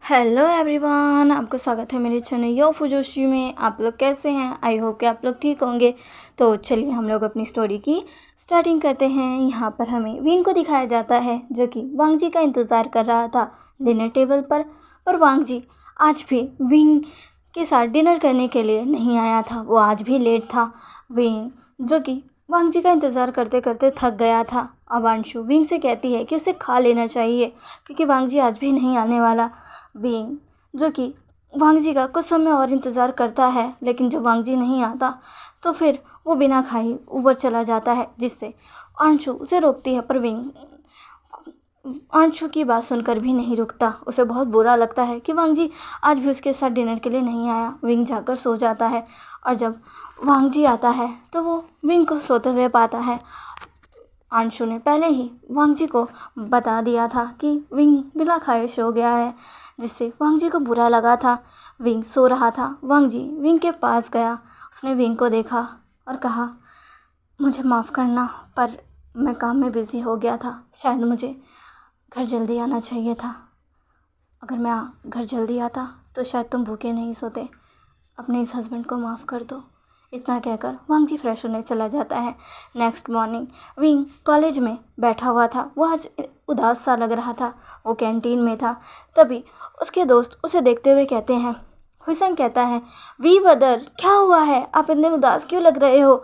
Hello everyone, आपका स्वागत है मेरे चैनल यो फुजोशी में। आप लोग कैसे हैं? आई होप कि आप लोग ठीक होंगे। तो चलिए हम लोग अपनी स्टोरी की स्टार्टिंग करते हैं। यहाँ पर हमें विंग को दिखाया जाता है जो कि वांग जी का इंतज़ार कर रहा था डिनर टेबल पर वांग जी आज भी विंग के साथ डिनर करने के लिए नहीं आया था। वो आज भी लेट था। विंग जो कि वांग जी का इंतज़ार करते करते थक गया था। अब अंशु विंग से कहती है कि उसे खा लेना चाहिए क्योंकि वांग जी आज भी नहीं आने वाला। विंग जो कि वांग जी का कुछ समय और इंतज़ार करता है, लेकिन जब वांग जी नहीं आता तो फिर वो बिना खाए ऊपर चला जाता है, जिससे अंशु उसे रोकती है। पर विंग अंशु की बात सुनकर भी नहीं रुकता। उसे बहुत बुरा लगता है कि वांग जी आज भी उसके साथ डिनर के लिए नहीं आया। विंग जाकर सो जाता है और जब वांग जी आता है तो वो विंग को सोते हुए पाता है। अंशु ने पहले ही वांग जी को बता दिया था कि विंग बिना खाए सो गया है, जिससे वांग जी को बुरा लगा था। विंग सो रहा था। वांग जी विंग के पास गया। उसने विंग को देखा और कहा, मुझे माफ़ करना, पर मैं काम में बिज़ी हो गया था। शायद मुझे घर जल्दी आना चाहिए था। अगर मैं घर जल्दी आता तो शायद तुम भूखे नहीं सोते। अपने इस हस्बैंड को माफ़ कर दो। इतना कहकर वांग जी फ्रेश होने चला जाता है। नेक्स्ट मॉर्निंग विंग कॉलेज में बैठा हुआ था। वो आज उदास सा लग रहा था। वो कैंटीन में था। तभी उसके दोस्त उसे देखते हुए कहते हैं, हुसैन कहता है, वी ब्रदर क्या हुआ है, आप इतने उदास क्यों लग रहे हो?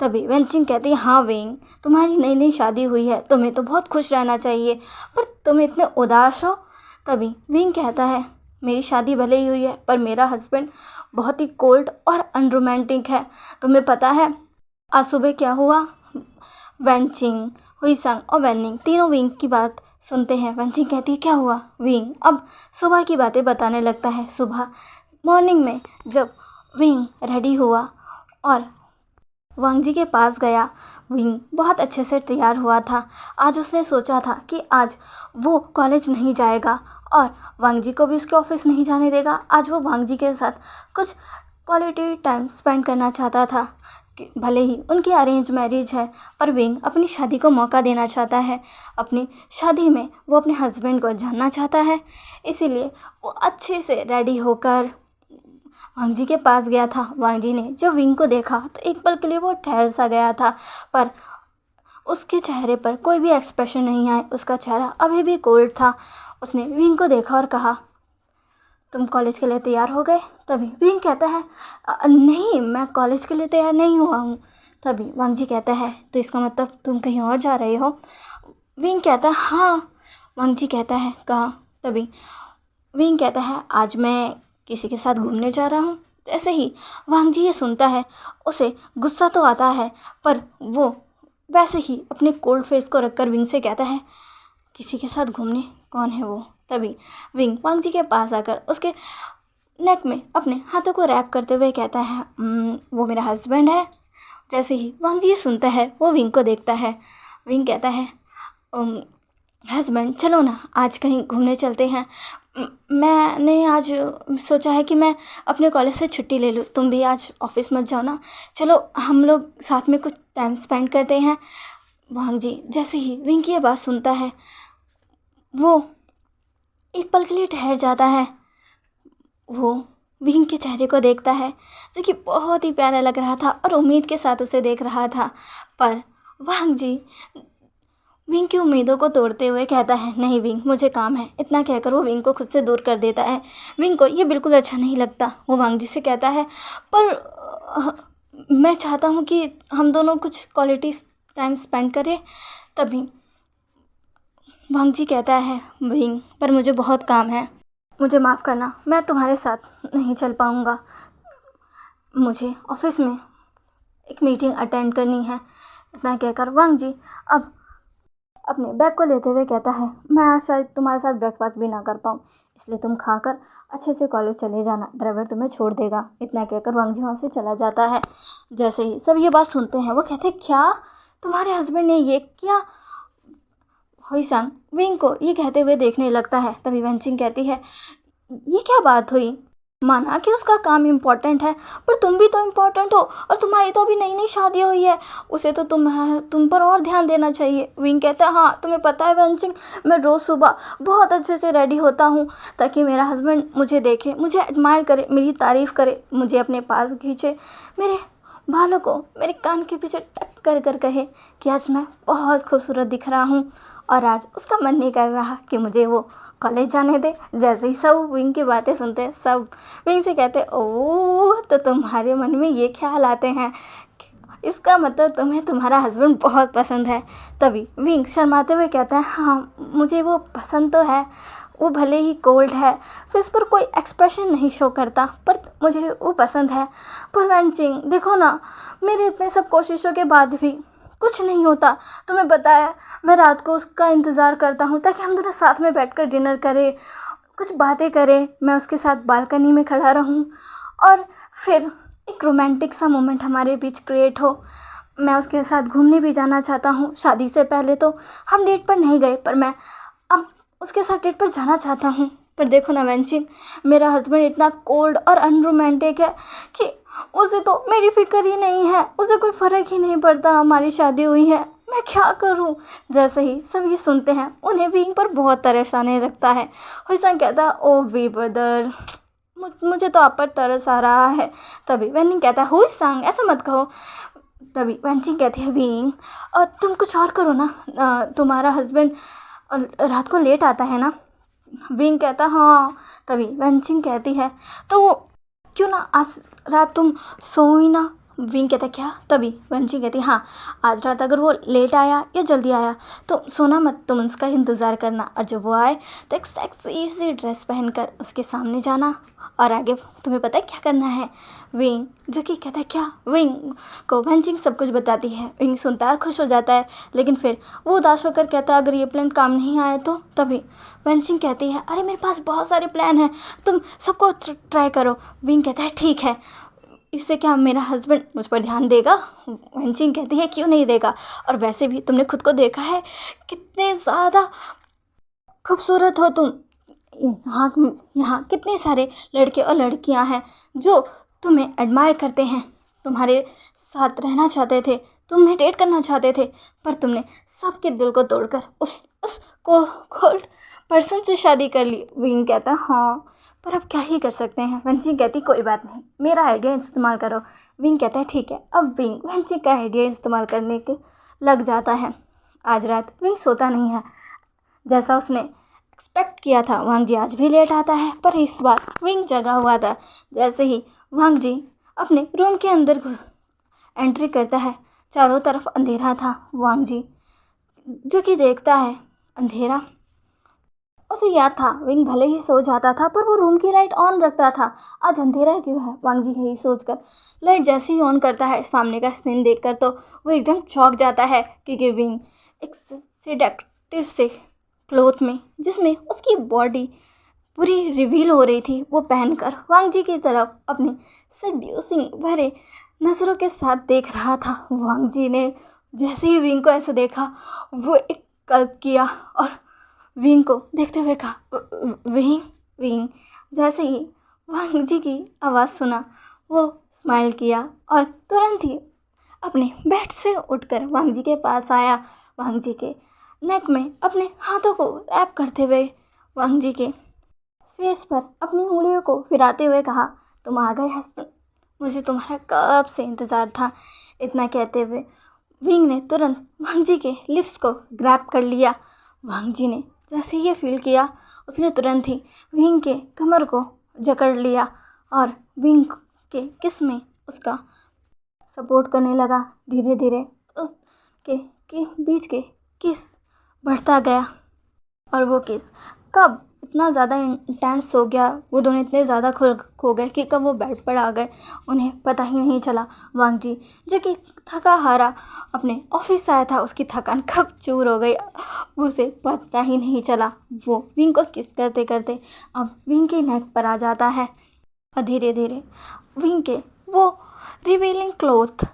तभी वेंचिंग कहती है, हाँ विंग, तुम्हारी नई नई शादी हुई है, तुम्हें तो बहुत खुश रहना चाहिए, पर तुम इतने उदास हो। तभी विंग कहता है, मेरी शादी भले ही हुई है पर मेरा हस्बैंड बहुत ही कोल्ड और अनरोमांटिक है। तुम्हें पता है आज सुबह क्या हुआ? वेंचिंग, हुईसंग और वेनिंग तीनों विंग की बात सुनते हैं। वेंचिंग कहती है, क्या हुआ? विंग अब सुबह की बातें बताने लगता है। सुबह मॉर्निंग में जब विंग रेडी हुआ और वांग जी के पास गया, विंग बहुत अच्छे से तैयार हुआ था। आज उसने सोचा था कि आज वो कॉलेज नहीं जाएगा और वांग जी को भी उसके ऑफिस नहीं जाने देगा। आज वो वांग जी के साथ कुछ क्वालिटी टाइम स्पेंड करना चाहता था। कि भले ही उनकी अरेंज मैरिज है, पर विंग अपनी शादी को मौका देना चाहता है। अपनी शादी में वो अपने हस्बैंड को जानना चाहता है। इसीलिए वो अच्छे से रेडी होकर वांग जी के पास गया था। वांग जी ने जब विंग को देखा तो एक पल के लिए वो ठहर सा गया था, पर उसके चेहरे पर कोई भी एक्सप्रेशन नहीं आया। उसका चेहरा अभी भी कोल्ड था। उसने विंग को देखा और कहा, तुम कॉलेज के लिए तैयार हो गए? तभी विंग कहता है, नहीं, मैं कॉलेज के लिए तैयार नहीं हुआ हूँ। तभी वांग जी कहता है, तो इसका मतलब तुम कहीं और जा रहे हो? विंग कहता है, हाँ। वांग जी कहता है, कहाँ? तभी विंग कहता है, आज मैं किसी के साथ घूमने जा रहा हूँ। ऐसे ही वांग जी ये सुनता है। उसे गुस्सा तो आता है, पर वो वैसे ही अपने कोल्ड फेस को रखकर विंग से कहता है, किसी के साथ घूमने? कौन है वो? तभी विंग वांग जी के पास आकर उसके नेक में अपने हाथों को रैप करते हुए कहता है, वो मेरा हस्बैंड है। जैसे ही वांग जी ये सुनता है वो विंग को देखता है। विंग कहता है, हस्बैंड चलो ना, आज कहीं घूमने चलते हैं। मैंने आज सोचा है कि मैं अपने कॉलेज से छुट्टी ले लूँ। तुम भी आज ऑफिस मत जाओ ना, चलो हम लोग साथ में कुछ टाइम स्पेंड करते हैं। वांग जी जैसे ही विंग की ये बात सुनता है, वो एक पल के लिए ठहर जाता है। वो विंग के चेहरे को देखता है जो कि बहुत ही प्यारा लग रहा था और उम्मीद के साथ उसे देख रहा था। पर वांग जी विंग की उम्मीदों को तोड़ते हुए कहता है, नहीं विंग, मुझे काम है। इतना कहकर वो विंग को खुद से दूर कर देता है। विंग को ये बिल्कुल अच्छा नहीं लगता। वो वांग जी से कहता है, पर मैं चाहता हूँ कि हम दोनों कुछ क्वालिटी टाइम स्पेंड करें। तभी वांग जी कहता है, विंग, पर मुझे बहुत काम है, मुझे माफ़ करना, मैं तुम्हारे साथ नहीं चल पाऊँगा। मुझे ऑफिस में एक मीटिंग अटेंड करनी है। इतना कहकर वांग जी अब अपने बैग को लेते हुए कहता है, मैं आज शायद तुम्हारे साथ ब्रेकफास्ट भी ना कर पाऊँ, इसलिए तुम खाकर अच्छे से कॉलेज चले जाना, ड्राइवर तुम्हें छोड़ देगा। इतना कहकर वांग जी वहाँ से चला जाता है। जैसे ही सब ये बात सुनते हैं वो कहते हैं, क्या तुम्हारे हस्बैंड ने ये किया? हुईसंग विंग को ये कहते हुए देखने लगता है। तभी वेंचिंग कहती है, ये क्या बात हुई? माना कि उसका काम इम्पोर्टेंट है, पर तुम भी तो इम्पोर्टेंट हो और तुम्हारी तो अभी नई नई शादी हुई है, उसे तो तुम पर और ध्यान देना चाहिए। विंग कहता है हाँ तुम्हें पता है वंशिंग, मैं रोज़ सुबह बहुत अच्छे से रेडी होता हूँ ताकि मेरा हस्बैंड मुझे देखे, मुझे एडमायर करे, मेरी तारीफ़ करे, मुझे अपने पास खींचे, मेरे बालों को मेरे कान के पीछे टक कर कर कहे कि आज मैं बहुत खूबसूरत दिख रहा हूँ। और आज उसका मन नहीं कर रहा कि मुझे वो कॉलेज जाने दे। जैसे ही सब विंग की बातें सुनते हैं, सब विंग से कहते ओह तो तुम्हारे मन में ये ख्याल आते हैं, इसका मतलब तुम्हें तुम्हारा हस्बैंड बहुत पसंद है। तभी विंग शर्माते हुए कहता है हाँ मुझे वो पसंद तो है, वो भले ही कोल्ड है, फेस पर कोई एक्सप्रेशन नहीं शो करता, पर मुझे वो पसंद है। पर वैनचिंग देखो ना, मेरे इतने सब कोशिशों के बाद भी कुछ नहीं होता। तुम्हें पता है मैं रात को उसका इंतज़ार करता हूँ ताकि हम दोनों साथ में बैठकर डिनर करें, कुछ बातें करें, मैं उसके साथ बालकनी में खड़ा रहूँ और फिर एक रोमांटिक सा मोमेंट हमारे बीच क्रिएट हो। मैं उसके साथ घूमने भी जाना चाहता हूँ। शादी से पहले तो हम डेट पर नहीं गए, पर मैं अब उसके साथ डेट पर जाना चाहता हूँ। पर देखो ना वैनचिन, मेरा हस्बैंड इतना कोल्ड और अनरोमांटिक है कि उसे तो मेरी फिक्र ही नहीं है, उसे कोई फ़र्क ही नहीं पड़ता हमारी शादी हुई है, मैं क्या करूँ। जैसे ही सब ये सुनते हैं उन्हें विंग पर बहुत तरस आने लगता है। हुसैन कहता है ओ वी ब्रदर, मुझे तो आप पर तरस आ रहा है। तभी वैनिंग कहता है हुसैन ऐसा मत कहो। तभी वैनचिंग कहती है विंग तुम कुछ और करो ना, तुम्हारा हस्बैंड रात को लेट आता है ना। विंग कहता हाँ। तभी वैनचिंग कहती है तो क्यों ना आज रात तुम सोई ना। विंग कहता क्या। तभी वंशी कहती हाँ आज रात अगर वो लेट आया या जल्दी आया तो सोना मत, तुम उसका इंतज़ार करना, और जब वो आए तो एक सेक्सी सी ड्रेस पहनकर उसके सामने जाना और आगे तुम्हें पता है क्या करना है। विंग जो कि कहता है क्या। विंग को वंशिंग सब कुछ बताती है। विंग सुनता और खुश हो जाता है, लेकिन फिर वो उदास होकर कहता है अगर ये प्लान काम नहीं आया तो। तभी वंशिंग कहती है अरे मेरे पास बहुत सारे प्लान हैं, तुम सबको ट्राई करो। विंग कहता है ठीक है, इससे क्या मेरा हस्बैंड मुझ पर ध्यान देगा। वंशिंग कहती है क्यों नहीं देगा, और वैसे भी तुमने खुद को देखा है कितने ज़्यादा खूबसूरत हो तुम, यहाँ यहाँ कितने सारे लड़के और लड़कियाँ हैं जो तुम्हें एडमायर करते हैं, तुम्हारे साथ रहना चाहते थे, तुम्हें डेट करना चाहते थे, पर तुमने सबके दिल को तोड़कर उस कोल्ड पर्सन से शादी कर ली। विंग कहता हाँ पर अब क्या ही कर सकते हैं। वंशिंग कहती कोई बात नहीं, मेरा आइडिया इस्तेमाल करो। विंग कहता है ठीक है। अब विंग वंशिंग का आइडिया इस्तेमाल करने के लग जाता है। आज रात विंग सोता नहीं है, जैसा उसने एक्सपेक्ट किया था वांग जी आज भी लेट आता है, पर इस बार विंग जगा हुआ था। जैसे ही वांग जी अपने रूम के अंदर एंट्री करता है, चारों तरफ अंधेरा था। वांग जी जो कि देखता है अंधेरा, उसे याद था विंग भले ही सो जाता था पर वो रूम की लाइट ऑन रखता था, आज अंधेरा क्यों है। वांग जी यही सोचकर लाइट जैसे ही ऑन करता है, सामने का सीन देखकर तो वो एकदम चौंक जाता है क्योंकि विंग एक सेडेक्टिव से क्लोथ में, जिसमें उसकी बॉडी पूरी रिवील हो रही थी, वो पहनकर वांग जी की तरफ अपने सड्यूसिंग भरे नज़रों के साथ देख रहा था। वांग जी ने जैसे ही विंग को ऐसे देखा, वो एक कल्प किया और विंग को देखते हुए कहा विंग। विंग जैसे ही वांग जी की आवाज़ सुना, वो स्माइल किया और तुरंत ही अपने बेड से उठकर वांग जी के पास आया। वांग जी के नेक में अपने हाथों को रैप करते हुए वांग जी के फेस पर अपनी उंगलियों को फिराते हुए कहा तुम आ गए हस्बैंड, मुझे तुम्हारा कब से इंतज़ार था। इतना कहते हुए विंग ने तुरंत वांग जी के लिप्स को ग्रैब कर लिया। वांग जी ने जैसे ये फील किया, उसने तुरंत ही विंग के कमर को जकड़ लिया और विंग के किस में उसका सपोर्ट करने लगा। धीरे धीरे उसके के बीच के किस बढ़ता गया और वो किस कब इतना ज़्यादा इंटेंस हो गया, वो दोनों इतने ज़्यादा खो गए कि कब वो बेड पर आ गए उन्हें पता ही नहीं चला। वांग जी जो कि थका हारा अपने ऑफिस से आया था, उसकी थकान कब चूर हो गई उसे पता ही नहीं चला। वो विंग को किस करते करते अब विंग के नेक पर आ जाता है और धीरे धीरे विंग के वो रिवीलिंग क्लॉथ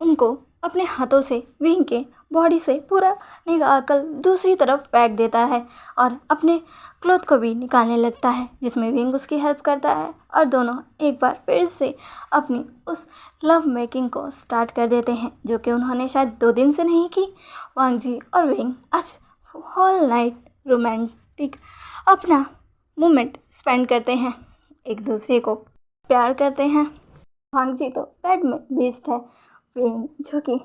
उनको अपने हाथों से विंग के बॉडी से पूरा निकाल दूसरी तरफ फेंक देता है और अपने क्लॉथ को भी निकालने लगता है, जिसमें विंग उसकी हेल्प करता है और दोनों एक बार फिर से अपनी उस लव मेकिंग को स्टार्ट कर देते हैं, जो कि उन्होंने शायद 2 दिन से नहीं की। वांग जी और विंग आज होल नाइट रोमांटिक अपना मोमेंट स्पेंड करते हैं, एक दूसरे को प्यार करते हैं। वांग जी तो बेड में बेस्ड है, विंग जो कि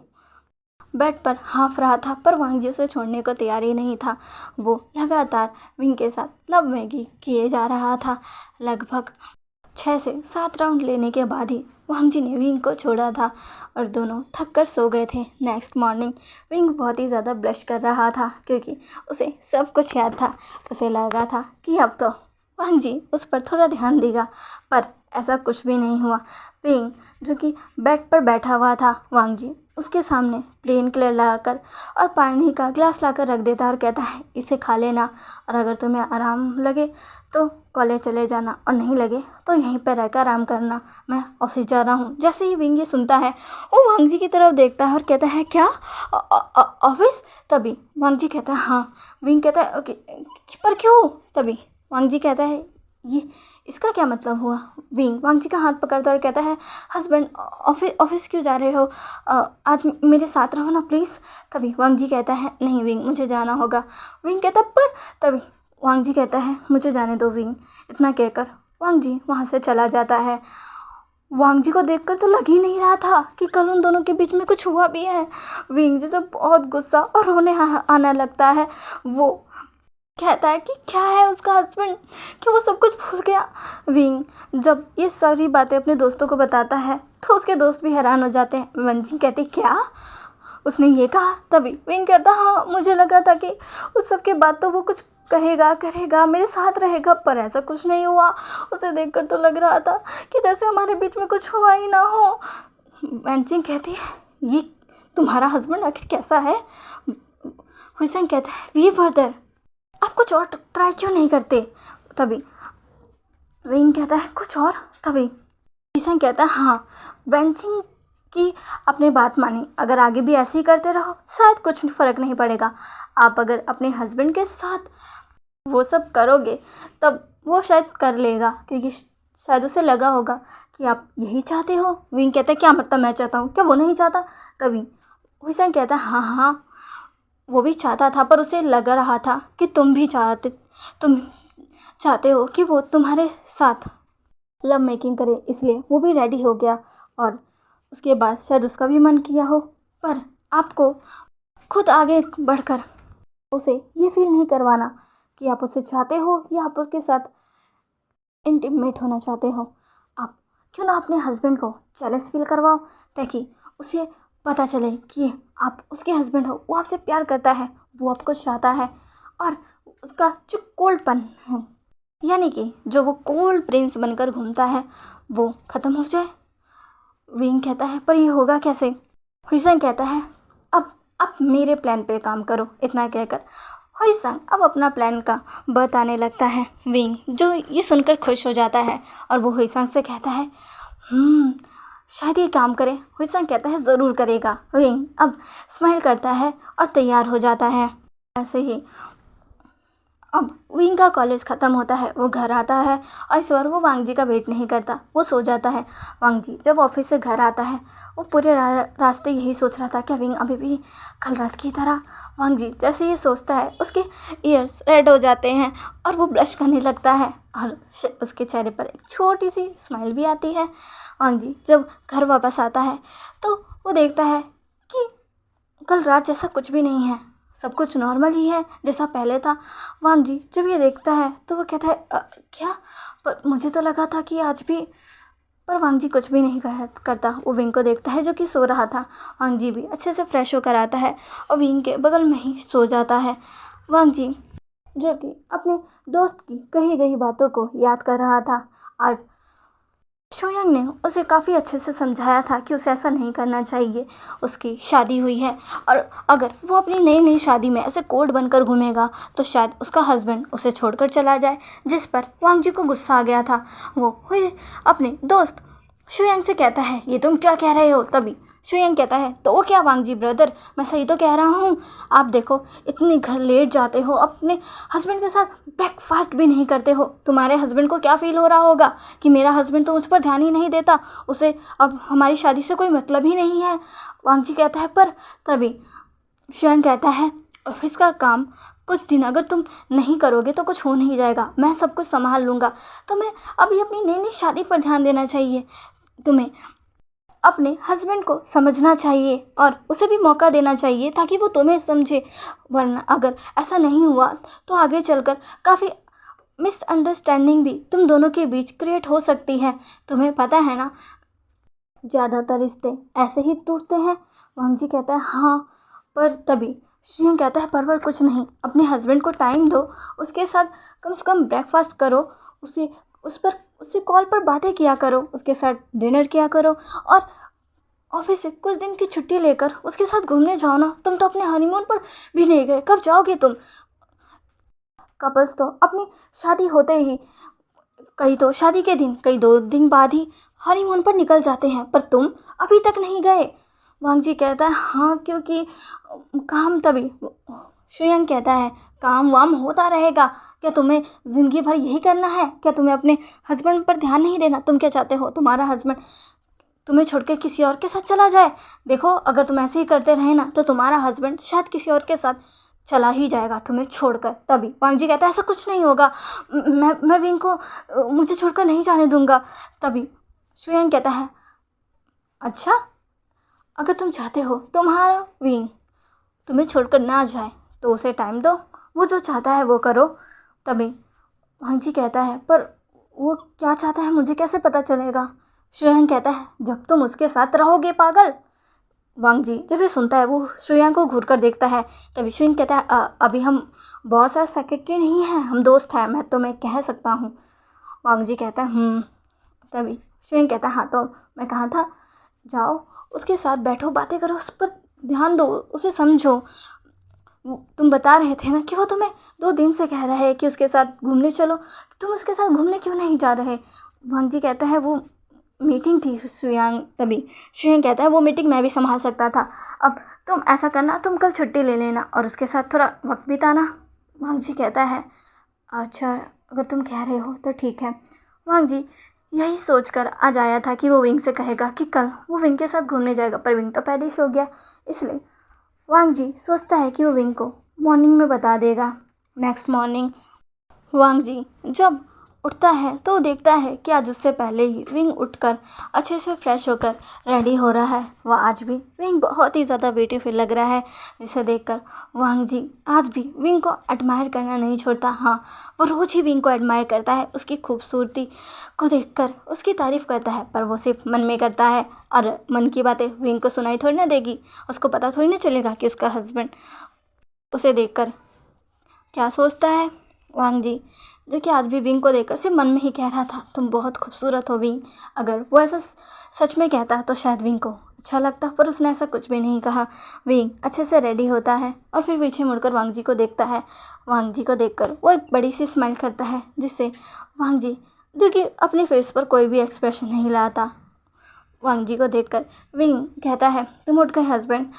बेड पर हाँफ रहा था, पर वांग जी उसे छोड़ने को तैयार ही नहीं था। वो लगातार विंग के साथ लव मैगी किए जा रहा था। लगभग 6 से 7 राउंड लेने के बाद ही वांग जी ने विंग को छोड़ा था और दोनों थक कर सो गए थे। नेक्स्ट मॉर्निंग विंग बहुत ही ज़्यादा ब्लश कर रहा था, क्योंकि उसे सब कुछ याद था। उसे लगा था कि अब तो वांग जी उस पर थोड़ा ध्यान देगा, पर ऐसा कुछ भी नहीं हुआ। विंग जो कि बेड पर बैठा हुआ था, वांग जी उसके सामने प्लेन कलर लगाकर और पानी का ग्लास लाकर रख देता और कहता है, इसे खा लेना और अगर तुम्हें आराम लगे तो कॉलेज चले जाना और नहीं लगे तो यहीं पर रहकर आराम करना, मैं ऑफिस जा रहा हूँ। जैसे ही विंग ये सुनता है, वो वांग जी की तरफ देखता है और कहता है, क्या ऑफिस? तभी वांग जी कहता है, हाँ। विंग कहता है, ओके, पर क्यों? तभी वांग जी कहता है, ये इसका क्या मतलब हुआ? विंग वांग जी का हाथ पकड़ता और कहता है, हस्बैंड ऑफिस क्यों जा रहे हो? आज मेरे साथ रहो ना प्लीज़। तभी वांग जी कहता है, नहीं विंग, मुझे जाना होगा। विंग कहता पर तभी वांग जी कहता है, मुझे जाने दो विंग। इतना कहकर वांग जी वहाँ से चला जाता है। वांग जी को देखकर तो लग ही नहीं रहा था कि कल उन दोनों के बीच में कुछ हुआ भी है। विंग जी से बहुत गुस्सा और रोने आने लगता है। वो कहता है कि क्या है उसका हस्बैंड कि वो सब कुछ भूल गया। विंग जब ये सारी बातें अपने दोस्तों को बताता है तो उसके दोस्त भी हैरान हो जाते हैं। वंजी कहती, क्या उसने ये कहा? तभी विंग कहता, हाँ, मुझे लगा था कि उस सब के बाद तो वो कुछ कहेगा, करेगा, मेरे साथ रहेगा, पर ऐसा कुछ नहीं हुआ। उसे देखकर तो लग रहा था कि जैसे हमारे बीच में कुछ हुआ ही ना हो। वंजी कहती है, ये तुम्हारा हस्बैंड आखिर कैसा है? हुसैन कहता है, वी ब्रदर, आप कुछ और ट्राई क्यों नहीं करते? तभी विंग कहता है, कुछ और? तभी ईशान कहता है, हाँ, वेंचिंग की आपने बात मानी, अगर आगे भी ऐसे ही करते रहो शायद कुछ फ़र्क नहीं पड़ेगा। आप अगर अपने हस्बैंड के साथ वो सब करोगे तब वो शायद कर लेगा, क्योंकि शायद उसे लगा होगा कि आप यही चाहते हो। विंग कहता है, क्या मतलब मैं चाहता हूँ, क्या वो नहीं चाहता? तभी ईशान कहता है, हाँ हाँ, वो भी चाहता था, पर उसे लग रहा था कि तुम चाहते हो कि वो तुम्हारे साथ लव मेकिंग करे, इसलिए वो भी रेडी हो गया और उसके बाद शायद उसका भी मन किया हो, पर आपको खुद आगे बढ़कर उसे ये फील नहीं करवाना कि आप उसे चाहते हो या आप उसके साथ इंटीमेट होना चाहते हो। आप क्यों ना अपने हस्बैंड को जेलस फील करवाओ, ताकि उसे पता चले कि आप उसके हस्बैंड हो, वो आपसे प्यार करता है, वो आपको चाहता है और उसका जो कोल्डपन है, यानी कि जो वो कोल्ड प्रिंस बनकर घूमता है, वो ख़त्म हो जाए। विंग कहता है, पर ये होगा कैसे? हुसैन कहता है, अब मेरे प्लान पे काम करो। इतना कहकर हुसैन अब अपना प्लान का बताने लगता है। विंग जो ये सुनकर खुश हो जाता है और वो हुसैन से कहता है, शायद ये काम करे। हुसैन कहता है, ज़रूर करेगा। विंग अब स्माइल करता है और तैयार हो जाता है। ऐसे ही अब विंग का कॉलेज ख़त्म होता है, वो घर आता है और इस बार वो वांग जी का वेट नहीं करता, वो सो जाता है। वांग जी जब ऑफिस से घर आता है, वो पूरे रास्ते यही सोच रहा था, क्या विंग अभी भी कल रात की तरह? वांग जी जैसे ये सोचता है, उसके ईयर्स रेड हो जाते हैं और वो ब्लश करने लगता है और उसके चेहरे पर एक छोटी सी स्माइल भी आती है। वांग जी जब घर वापस आता है तो वो देखता है कि कल रात जैसा कुछ भी नहीं है, सब कुछ नॉर्मल ही है जैसा पहले था। वांग जी जब ये देखता है तो वो कहता है, क्या? पर मुझे तो लगा था कि आज भी। पर वांग जी कुछ भी नहीं करता। वो विंग को देखता है जो कि सो रहा था। वांग जी भी अच्छे से फ्रेश होकर आता है और विंग के बगल में ही सो जाता है। वांग जी जो कि अपने दोस्त की कही गई बातों को याद कर रहा था। आज शोयंग ने उसे काफ़ी अच्छे से समझाया था कि उसे ऐसा नहीं करना चाहिए, उसकी शादी हुई है और अगर वो अपनी नई नई शादी में ऐसे कोल्ड बनकर घूमेगा तो शायद उसका हस्बैंड उसे छोड़कर चला जाए, जिस पर वांग जी को गुस्सा आ गया था। वो अपने दोस्त शोयंग से कहता है, ये तुम क्या कह रहे हो? तभी शुयंग कहता है तो क्या वांग जी ब्रदर, मैं सही तो कह रहा हूँ। आप देखो इतनी घर लेट जाते हो, अपने हस्बैंड के साथ ब्रेकफास्ट भी नहीं करते हो। तुम्हारे हस्बैंड को क्या फील हो रहा होगा कि मेरा हस्बैंड तो मुझ पर ध्यान ही नहीं देता, उसे अब हमारी शादी से कोई मतलब ही नहीं है। वांग जी कहता है पर तभी शुयंग कहता है ऑफिस का काम कुछ दिन अगर तुम नहीं करोगे तो कुछ हो नहीं जाएगा, मैं सब कुछ संभाल लूँगा। तुम्हें अभी अपनी नई नई शादी पर ध्यान देना चाहिए, तुम्हें अपने हस्बैंड को समझना चाहिए और उसे भी मौका देना चाहिए ताकि वो तुम्हें समझे। वरना अगर ऐसा नहीं हुआ तो आगे चलकर काफ़ी मिसअंडरस्टैंडिंग भी तुम दोनों के बीच क्रिएट हो सकती है। तुम्हें पता है ना, ज़्यादातर रिश्ते ऐसे ही टूटते हैं। वांग जी कहता है हाँ, पर तभी शुयंग कहता है पर कुछ नहीं, अपने हस्बैंड को टाइम दो, उसके साथ कम से कम ब्रेकफास्ट करो, उसे उस पर उससे कॉल पर बातें किया करो, उसके साथ डिनर किया करो और ऑफिस से कुछ दिन की छुट्टी लेकर उसके साथ घूमने जाओ ना। तुम तो अपने हनीमून पर भी नहीं गए, कब जाओगे तुम? कपल्स तो अपनी शादी होते ही, कई तो शादी के दिन, कई 2 दिन बाद ही हनीमून पर निकल जाते हैं, पर तुम अभी तक नहीं गए। वांग जी कहता है हाँ क्योंकि काम। तभी शुयंग कहता है काम वाम होता रहेगा, क्या तुम्हें ज़िंदगी भर यही करना है? क्या तुम्हें अपने हस्बैंड पर ध्यान नहीं देना? तुम क्या चाहते हो तुम्हारा हस्बैंड तुम्हें छोड़ के किसी और के साथ चला जाए? देखो अगर तुम ऐसे ही करते रहे ना तो तुम्हारा हस्बैंड शायद किसी और के साथ चला ही जाएगा तुम्हें छोड़कर। तभी वांग जी कहता है ऐसा कुछ नहीं होगा, मैं विंग को मुझे छोड़कर नहीं जाने दूंगा। तभी शुयंग कहता है अच्छा, अगर तुम चाहते हो तुम्हारा विंग तुम्हें छोड़कर ना जाए तो उसे टाइम दो, वो जो चाहता है वो करो। तभी वांग जी कहता है पर वो क्या चाहता है मुझे कैसे पता चलेगा? शुयंग कहता है जब तुम उसके साथ रहोगे पागल। वांग जी जब ये सुनता है वो शुयंग को घूर कर देखता है। तभी शुयंग कहता है अभी हम बॉस और सेक्रेटरी नहीं हैं, हम दोस्त हैं, मैं तुम्हें कह सकता हूँ। वांग जी कहता है तभी शुयंग कहता है हाँ तो मैं कहा था, जाओ उसके साथ बैठो, बातें करो, उस पर ध्यान दो, उसे समझो। तुम बता रहे थे ना कि वो तुम्हें 2 दिन से कह रहा है कि उसके साथ घूमने चलो, तुम उसके साथ घूमने क्यों नहीं जा रहे? वांग जी कहता है वो मीटिंग थी शुयांग। तभी शुयांग कहता है वो मीटिंग मैं भी संभाल सकता था, अब तुम ऐसा करना, तुम कल छुट्टी ले लेना और उसके साथ थोड़ा वक्त बिताना। वांग जी कहता है अच्छा अगर तुम कह रहे हो तो ठीक है। वांग जी यही सोचकर आज आया था कि वो विंग से कहेगा कि कल वो विंग के साथ घूमने जाएगा, पर विंग तो पहले ही सो गया, इसलिए वांग जी सोचता है कि वो विंग को मॉर्निंग में बता देगा। नेक्स्ट मॉर्निंग वांग जी जब उठता है तो देखता है कि आज उससे पहले ही विंग उठकर अच्छे से फ्रेश होकर रेडी हो रहा है। वह आज भी विंग बहुत ही ज़्यादा ब्यूटीफुल लग रहा है, जिसे देखकर वांग जी आज भी विंग को एडमायर करना नहीं छोड़ता। हाँ, वो रोज़ ही विंग को एडमायर करता है, उसकी खूबसूरती को देखकर उसकी तारीफ़ करता है, पर वो सिर्फ मन में करता है और मन की बातें विंग को सुनाई थोड़ी ना देगी, उसको पता थोड़ी ना चलेगा कि उसका हस्बैंड उसे देखकर क्या सोचता है। वांग जी जो कि आज भी विंग को देखकर सिर्फ मन में ही कह रहा था तुम बहुत खूबसूरत हो विंग। अगर वो ऐसा सच में कहता तो शायद विंग को अच्छा लगता, पर उसने ऐसा कुछ भी नहीं कहा। विंग अच्छे से रेडी होता है और फिर पीछे मुड़कर वांग जी को देखता है। वांग जी को देखकर वो एक बड़ी सी स्माइल करता है, जिससे वांग जी जो कि अपने फेस पर कोई भी एक्सप्रेशन नहीं लाता। वांग जी को देखकर विंग कहता है तुम उठ गए हस्बैंड।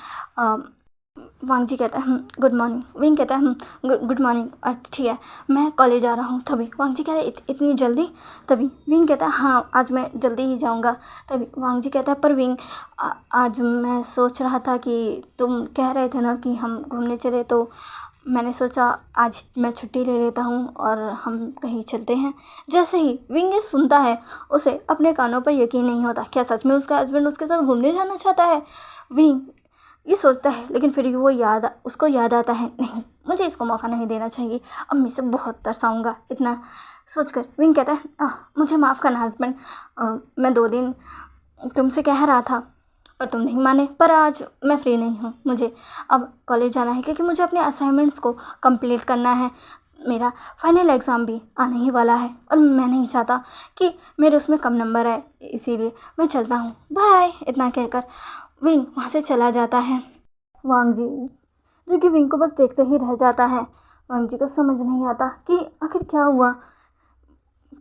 वांग जी कहता है गुड मॉर्निंग। विंग कहता है गुड मॉर्निंग, ठीक है मैं कॉलेज जा रहा हूँ। तभी वांग जी कहता है इतनी जल्दी? तभी विंग कहता है हाँ आज मैं जल्दी ही जाऊँगा। तभी वांग जी कहता है पर विंग आज मैं सोच रहा था कि तुम कह रहे थे ना कि हम घूमने चले, तो मैंने सोचा आज मैं छुट्टी ले लेता हूँ और हम कहीं चलते हैं। जैसे ही विंग ये सुनता है उसे अपने कानों पर यकीन नहीं होता, क्या सच में उसका हस्बैंड उसके साथ घूमने जाना चाहता है? विंग ये सोचता है, लेकिन फिर वो उसको याद आता है नहीं मुझे इसको मौका नहीं देना चाहिए, अब मैं इसे बहुत तरसाऊँगा। इतना सोचकर विंग कहता है मुझे माफ़ करना हस्बैंड, मैं 2 दिन तुमसे कह रहा था पर तुम नहीं माने, पर आज मैं फ्री नहीं हूँ, मुझे अब कॉलेज जाना है क्योंकि मुझे अपने असाइनमेंट्स को कंप्लीट करना है। मेरा फाइनल एग्ज़ाम भी आने ही वाला है और मैं नहीं चाहता कि मेरे उसमें कम नंबर आए, इसीलिए मैं चलता हूँ, बाय। इतना कहकर विंग वहाँ से चला जाता है। वांग जी जो कि विंग को बस देखते ही रह जाता है। वांग जी को समझ नहीं आता कि आखिर क्या हुआ,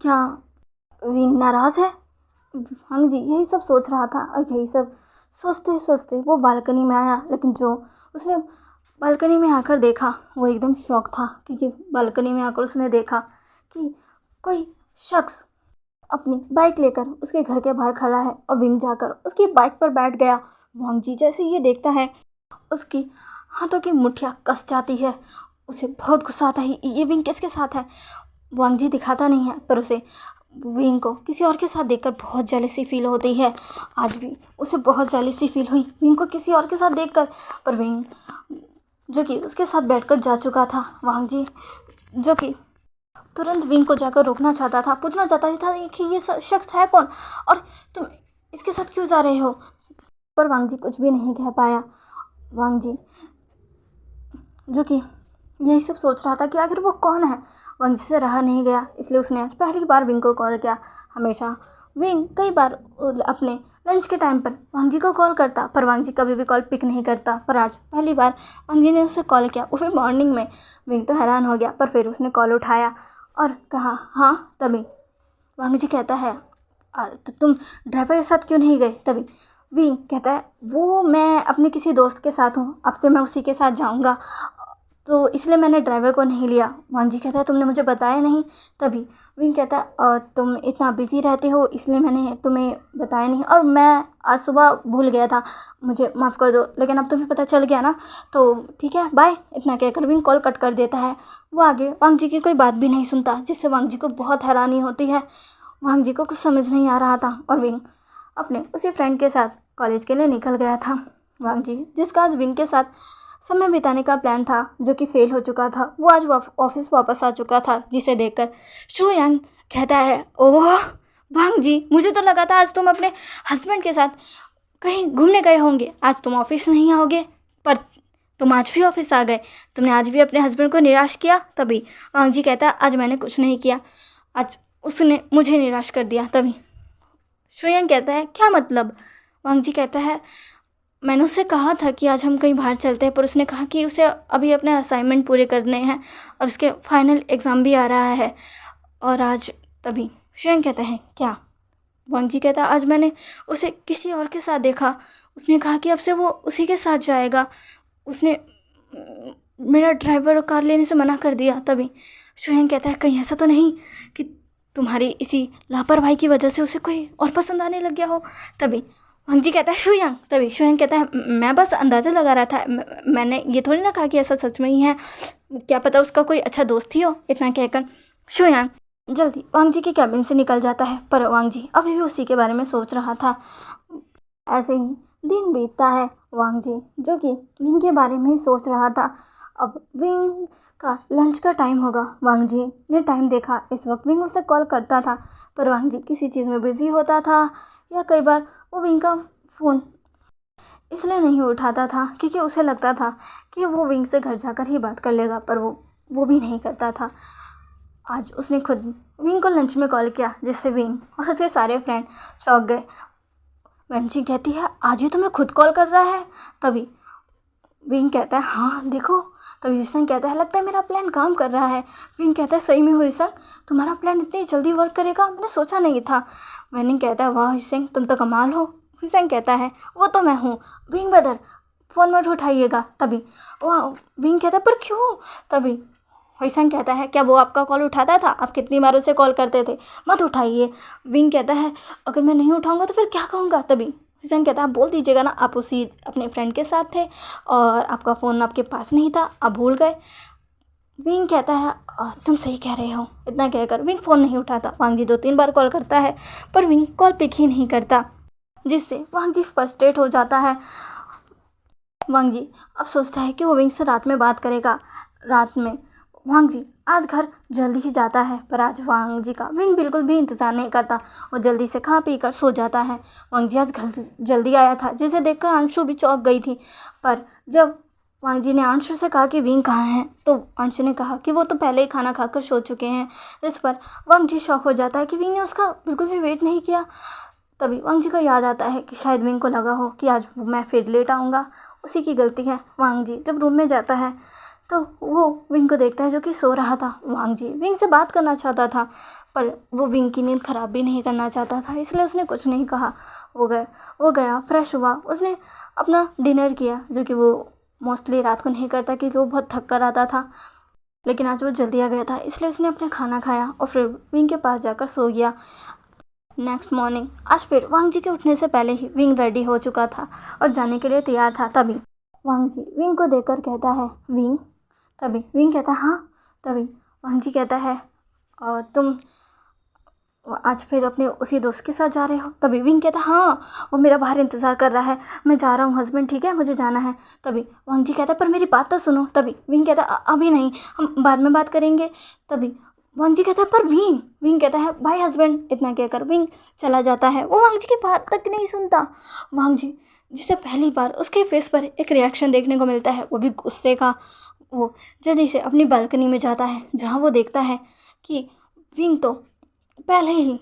क्या विंग नाराज़ है? वांग जी यही सब सोच रहा था और यही सब सोचते सोचते वो बालकनी में आया, लेकिन जो उसने बालकनी में आकर देखा वो एकदम शॉक था, क्योंकि बालकनी में आकर उसने देखा कि कोई शख्स अपनी बाइक लेकर उसके घर के बाहर खड़ा है और विंग जाकर उसकी बाइक पर बैठ गया। वांग जी जैसे ये देखता है, उसकी हाथों की मुट्ठियाँ कस जाती है। उसे बहुत गुस्सा आता है, ये विंग किसके साथ है। वांग जी दिखाता नहीं है, पर उसे विंग को किसी और के साथ देखकर बहुत जेलसी फील होती है। आज भी उसे बहुत जेलसी फील हुई विंग को किसी और के साथ देखकर, पर विंग जो कि उसके साथ बैठकर जा चुका था। वांग जी जो कि तुरंत विंग को जाकर रोकना चाहता था, पूछना चाहता था कि ये शख्स है कौन और तुम इसके साथ क्यों जा रहे हो, पर वांग जी कुछ भी नहीं कह पाया। वांग जी जो कि यही सब सोच रहा था कि आखिर वो कौन है। वांग जी से रहा नहीं गया, इसलिए उसने आज पहली बार विंग को कॉल किया। हमेशा विंग कई बार अपने लंच के टाइम पर वांग जी को कॉल करता, पर वांग जी कभी भी कॉल पिक नहीं करता। पर आज पहली बार वांग जी ने उसे कॉल किया, वो भी मॉर्निंग में। विंग तो हैरान हो गया, पर फिर उसने कॉल उठाया और कहा हाँ। तभी वांग जी कहता है तो तुम ड्राइवर के साथ क्यों नहीं गए। तभी विंग कहता है वो मैं अपने किसी दोस्त के साथ हूँ, अब से मैं उसी के साथ जाऊँगा, तो इसलिए मैंने ड्राइवर को नहीं लिया। वांग जी कहता है तुमने मुझे बताया नहीं। तभी विंग कहता है तुम इतना बिजी रहते हो इसलिए मैंने तुम्हें बताया नहीं, और मैं आज सुबह भूल गया था, मुझे माफ़ कर दो, लेकिन अब तुम्हें पता चल गया ना, तो ठीक है बाय। इतना कहकर विंग कॉल कट कर देता है। वो आगे वांग जी की कोई बात भी नहीं सुनता, जिससे वांग जी को बहुत हैरानी होती है। वांग जी को कुछ समझ नहीं आ रहा था और विंग अपने उसी फ्रेंड के साथ कॉलेज के लिए निकल गया था। वांग जी जिसका आज विंग के साथ समय बिताने का प्लान था, जो कि फेल हो चुका था, वो आज ऑफिस वापस आ चुका था, जिसे देखकर शो यांग कहता है ओह वांग जी, मुझे तो लगा था आज तुम अपने हस्बैंड के साथ कहीं घूमने गए होंगे, आज तुम ऑफिस नहीं आओगे, पर तुम आज भी ऑफिस आ गए, तुमने आज भी अपने हस्बैंड को निराश किया। तभी वांग जी कहता है आज मैंने कुछ नहीं किया, आज उसने मुझे निराश कर दिया। तभी शो यांग कहता है क्या मतलब। वांग जी कहता है मैंने उससे कहा था कि आज हम कहीं बाहर चलते हैं, पर उसने कहा कि उसे अभी अपने असाइनमेंट पूरे करने हैं और उसके फाइनल एग्ज़ाम भी आ रहा है और आज। तभी शो कहता है क्या। वांग जी कहता है आज मैंने उसे किसी और के साथ देखा, उसने कहा कि अब से वो उसी के साथ जाएगा, उसने मेरा ड्राइवर कार लेने से मना कर दिया। तभी शो कहता है कहीं ऐसा तो नहीं कि तुम्हारी इसी लापरवाही की वजह से उसे कोई और पसंद आने लग गया हो। तभी वांग जी कहता है शुयांग। तभी शुयांग कहता है मैं बस अंदाज़ा लगा रहा था, मैंने ये थोड़ी ना कहा कि ऐसा सच में ही है, क्या पता उसका कोई अच्छा दोस्त ही हो। इतना कहकर शुयांग जल्दी वांग जी के कैबिन से निकल जाता है, पर वांग जी अभी भी उसी के बारे में सोच रहा था। ऐसे ही दिन बीतता है, वांग जी जो कि विंग के बारे में ही सोच रहा था। अब विंग का लंच का टाइम होगा, वांग जी ने टाइम देखा, इस वक्त विंग उसे कॉल करता था, पर वांग जी किसी चीज़ में बिजी होता था, या कई बार वो विंग का फ़ोन इसलिए नहीं उठाता था क्योंकि उसे लगता था कि वो विंग से घर जाकर ही बात कर लेगा, पर वो भी नहीं करता था। आज उसने खुद विंग को लंच में कॉल किया, जिससे विंग और उसके सारे फ्रेंड चौंक गए। वंशी कहती है आज ही तुम्हें खुद कॉल कर रहा है। तभी विंग कहता है हाँ देखो। तभी हुसैन कहता है लगता है मेरा प्लान काम कर रहा है। विंग कहता है सही में हुसैन तुम्हारा प्लान इतनी जल्दी वर्क करेगा, मैंने सोचा नहीं था। विंग कहता है वाह हुसैन तुम तो कमाल हो। हुसैन कहता है वो तो मैं हूँ, विंग ब्रदर फ़ोन मत उठाइएगा। तभी वह विंग कहता है पर क्यों। तभी हुसैन कहता है क्या वो आपका कॉल उठाता था, आप कितनी बार उसे कॉल करते थे, मत उठाइए। विंग कहता है अगर मैं नहीं उठाऊंगा तो फिर क्या कहूँगा। तभी हुसैन कहता है आप बोल दीजिएगा ना, आप उसी अपने फ्रेंड के साथ थे और आपका फ़ोन आपके पास नहीं था, आप भूल गए। विंग कहता है तुम सही कह रहे हो। इतना कहकर विंग फ़ोन नहीं उठाता। वांग जी 2-3 बार कॉल करता है, पर विंग कॉल पिक ही नहीं करता, जिससे वांग जी फ्रस्ट्रेट हो जाता है। वांग जी अब सोचता है कि वो विंग से रात में बात करेगा। रात में वांग जी आज घर जल्दी ही जाता है, पर आज वांग जी का विंग बिल्कुल भी इंतज़ार नहीं करता, वो जल्दी से खा पी कर सो जाता है। वांग जी आज घर जल्दी आया था, जिसे देखकर अंशु भी चौंक गई थी, पर जब वांग जी ने अंशु से कहा कि विंग कहाँ है, तो अंशु ने कहा कि वो तो पहले ही खाना खाकर सो चुके हैं। इस पर वांग जी शौक हो जाता है कि विंग ने उसका बिल्कुल भी वेट नहीं किया। तभी वांग जी को याद आता है कि शायद विंग को लगा हो कि आज मैं फिर लेट आऊँगा, उसी की गलती है। वांग जी जब रूम में जाता है तो वो विंग को देखता है जो कि सो रहा था। वांग जी विंग से बात करना चाहता था, पर वो विंग की नींद ख़राब भी नहीं करना चाहता था, इसलिए उसने कुछ नहीं कहा। वो गया फ्रेश हुआ, उसने अपना डिनर किया, जो कि वो मोस्टली रात को नहीं करता क्योंकि वो बहुत थक कर आता था। लेकिन आज वो जल्दी आ गया था, इसलिए उसने अपना खाना खाया और फिर विंग के पास जाकर सो गया। नेक्स्ट मॉर्निंग आज फिर वांग जी के उठने से पहले ही विंग रेडी हो चुका था और जाने के लिए तैयार था। तभी वांग जी विंग को देखकर कहता है, विंग। तभी विंग कहता है, हाँ। तभी वांग जी कहता है, और तुम आज फिर अपने उसी दोस्त के साथ जा रहे हो? तभी विंग कहता है, हाँ, वो मेरा बाहर इंतज़ार कर रहा है, मैं जा रहा हूँ हस्बैंड, ठीक है, मुझे जाना है। तभी वांग जी कहता है, पर मेरी बात तो सुनो। तभी विंग कहता है, अभी नहीं, हम बाद में बात करेंगे। तभी वांग जी कहता है, पर विंग कहता है, भाई हस्बैंड। इतना कहकर विंग चला जाता है। वो वांग जी की बात तक नहीं सुनता। वांग जी जिसे पहली बार उसके फेस पर एक रिएक्शन देखने को मिलता है, वो भी गुस्से का। वो जल्दी से अपनी बालकनी में जाता है, जहाँ वो देखता है कि विंग तो पहले ही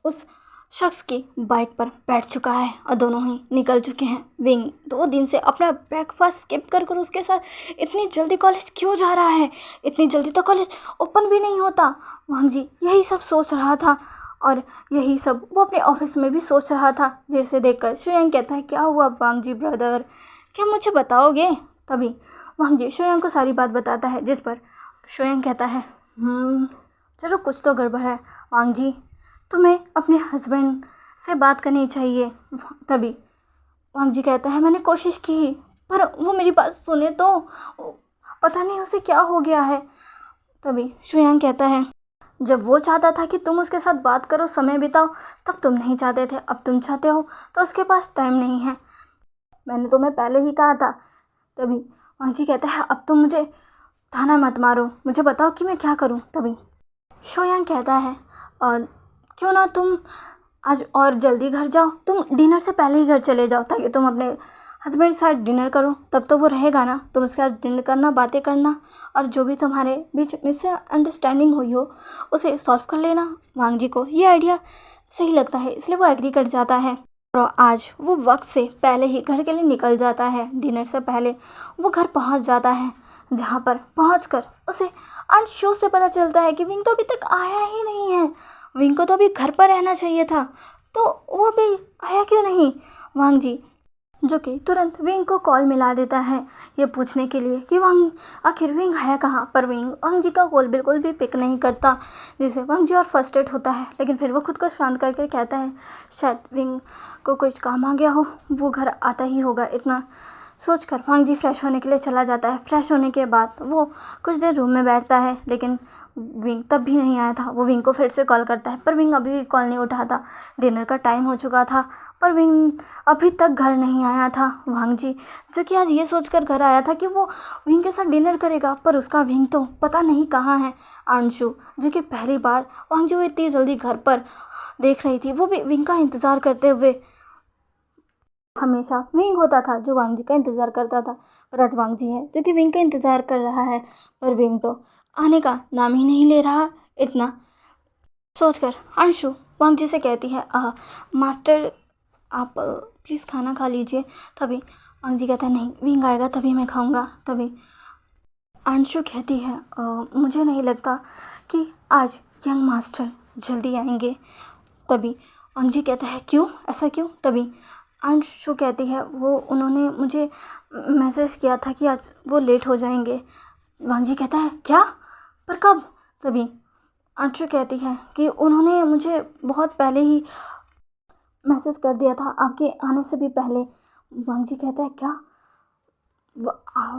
उस शख्स की बाइक पर बैठ चुका है और दोनों ही निकल चुके हैं। विंग 2 दिन से अपना ब्रेकफास्ट स्किप कर कर उसके साथ इतनी जल्दी कॉलेज क्यों जा रहा है? इतनी जल्दी तो कॉलेज ओपन भी नहीं होता। वांग जी यही सब सोच रहा था और यही सब वो अपने ऑफिस में भी सोच रहा था। जैसे देखकर शुयांग कहता है, क्या हुआ वांग जी ब्रदर, क्या मुझे बताओगे? तभी वांग जी शुयांग को सारी बात बताता है, जिस पर शुयांग कहता है, चलो कुछ तो गड़बड़ है वांग जी, तुम्हें अपने हस्बैंड से बात करनी चाहिए। तभी वांग जी कहता है, मैंने कोशिश की पर वो मेरी बात सुने तो, पता नहीं उसे क्या हो गया है। तभी शुयांग कहता है, जब वो चाहता था कि तुम उसके साथ बात करो, समय बिताओ, तब तुम नहीं चाहते थे, अब तुम चाहते हो तो उसके पास टाइम नहीं है, मैंने तुम्हें पहले ही कहा था। तभी वांग जी कहता है, अब तुम मुझे ताना मत मारो, मुझे बताओ कि मैं क्या करूं। तभी शुयांग कहता है, और क्यों ना तुम आज और जल्दी घर जाओ, तुम डिनर से पहले ही घर चले जाओ, ताकि तुम अपने हस्बैंड के साथ डिनर करो, तब तो वो रहेगा ना, तुम उसके साथ डिनर करना, बातें करना, और जो भी तुम्हारे बीच मिसअंडरस्टैंडिंग हुई हो उसे सॉल्व कर लेना। वांग जी को ये आइडिया सही लगता है, इसलिए वो एग्री कर जाता है और आज वो वक्त से पहले ही घर के लिए निकल जाता है। डिनर से पहले वो घर पहुंच जाता है, जहाँ पर पहुंचकर उसे अंशु से पता चलता है कि विंग तो अभी तक आया ही नहीं है। विंग को तो अभी घर पर रहना चाहिए था, तो वो भी आया क्यों नहीं? वांग जी जो कि तुरंत विंग को कॉल मिला देता है ये पूछने के लिए कि आखिर विंग है कहाँ, पर विंग वांग जी का कॉल बिल्कुल भी पिक नहीं करता, जिससे वांग जी और फ्रस्ट्रेट होता है। लेकिन फिर वो खुद को शांत करके कहता है, शायद विंग को कुछ काम आ गया हो, वो घर आता ही होगा। इतना सोचकर वांग जी फ्रेश होने के लिए चला जाता है। फ्रेश होने के बाद वो कुछ देर रूम में बैठता है, लेकिन विंग तब भी नहीं आया था। वो विंग को फिर से कॉल करता है, पर विंग अभी भी कॉल नहीं उठाता। डिनर का टाइम हो चुका था, पर विंग अभी तक घर नहीं आया था। वांग जी जो कि आज ये सोचकर घर आया था कि वो विंग के साथ डिनर करेगा, पर उसका विंग तो पता नहीं कहाँ है। अंशु जो कि पहली बार वांग जी को इतनी जल्दी घर पर देख रही थी, वो भी विंग का इंतज़ार करते हुए, हमेशा विंग होता था जो वांग जी का इंतज़ार करता था, पर आज वांग जी है जो कि विंग का इंतज़ार कर रहा है, पर विंग तो आने का नाम ही नहीं ले रहा। इतना सोचकर अंशु वांग जी से कहती है, मास्टर आप प्लीज़ खाना खा लीजिए। तभी वांग जी कहता है, नहीं, विंग आएगा तभी मैं खाऊंगा। तभी अंशु कहती है, मुझे नहीं लगता कि आज यंग मास्टर जल्दी आएंगे। तभी वांग जी कहता है, क्यों, ऐसा क्यों? तभी अंशु कहती है, वो उन्होंने मुझे मैसेज किया था कि आज वो लेट हो जाएंगे। वांग जी कहता है, क्या, पर कब? तभी अंशु कहती है कि उन्होंने मुझे बहुत पहले ही मैसेज कर दिया था, आपके आने से भी पहले। वांग जी कहता है, क्या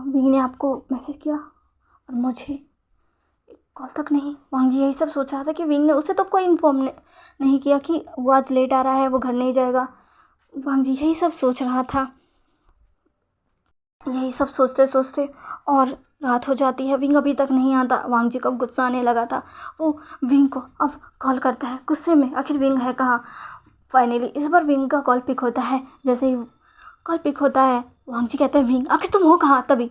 विंग ने आपको मैसेज किया और मुझे कॉल तक नहीं? वांग जी यही सब सोच रहा था कि विंग ने उसे तो कोई इन्फॉर्म नहीं किया कि वो आज लेट आ रहा है, वो घर नहीं जाएगा। वांग जी यही सब सोच रहा था। यही सब सोचते सोचते और रात हो जाती है। विंग अभी तक नहीं आता। वांग जी को अब गुस्सा आने लगा था। वो विंग को अब कॉल करता है गुस्से में, आखिर विंग है कहाँ। फाइनली इस बार विंग का कॉल पिक होता है। जैसे ही कॉल पिक होता है, वांग जी कहते हैं, विंग आखिर तुम हो कहाँ? तभी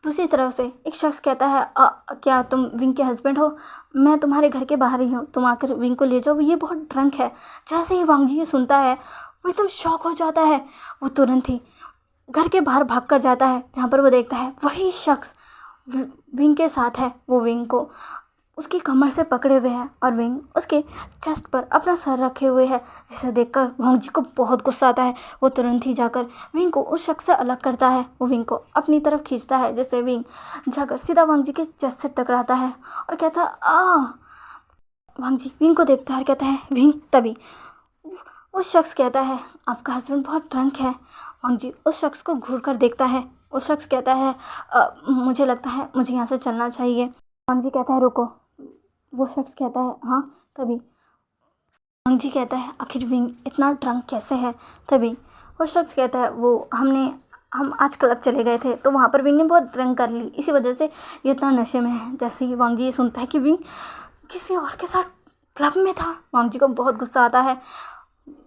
दूसरी तरफ से एक शख्स कहता है, क्या तुम विंग के हस्बैंड हो? मैं तुम्हारे घर के बाहर ही हूँ, तुम आकर विंग को ले जाओ, ये बहुत ड्रंक है। जैसे ही वांग जी ये सुनता है, वो एकदम शॉक हो जाता है। वो तुरंत ही घर के बाहर भाग कर जाता है, जहाँ पर वो देखता है वही शख्स विंग के साथ है। वो विंग को उसकी कमर से पकड़े हुए हैं और विंग उसके चेस्ट पर अपना सर रखे हुए है, जिसे देखकर वांग जी को बहुत गुस्सा आता है। वो तुरंत ही जाकर विंग को उस शख्स से अलग करता है। वो विंग को अपनी तरफ खींचता है, जिससे विंग जाकर सीधा वांग जी के चेस्ट से टकराता है और कहता है आ। वांग जी विंग को देखता है और कहता है विंग। तभी उस शख्स कहता है आपका हस्बैंड बहुत ड्रंक है। वांग जी उस शख्स को घूर कर देखता है। उस शख्स कहता है मुझे लगता है मुझे यहाँ से चलना चाहिए। वांग जी कहता है रुको। वो शख्स कहता है हाँ। तभी वांग जी कहता है आखिर विंग इतना ड्रंक कैसे है। तभी वो शख्स कहता है हम आज क्लब चले गए थे, तो वहाँ पर विंग ने बहुत ड्रिंक कर ली, इसी वजह से ये इतना नशे में है। जैसे ही वांग जी ये सुनता है कि विंग किसी और के साथ क्लब में था, वांग जी को बहुत गुस्सा आता है।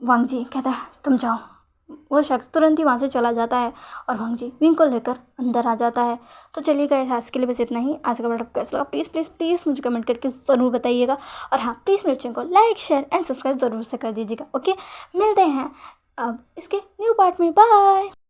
वांग जी कहता है तुम जाओ। वो शख्स तुरंत ही वहाँ से चला जाता है और वांग जी विंग को लेकर अंदर आ जाता है। तो चलिए गाइस, आज के लिए बस इतना ही। आज का वीडियो आपको कैसा लगा प्लीज़ प्लीज़ प्लीज़ मुझे कमेंट करके ज़रूर बताइएगा। और हाँ, प्लीज़ मेरे चैनल को लाइक शेयर एंड सब्सक्राइब ज़रूर से कर दीजिएगा। ओके, मिलते हैं अब इसके न्यू पार्ट में। बाय।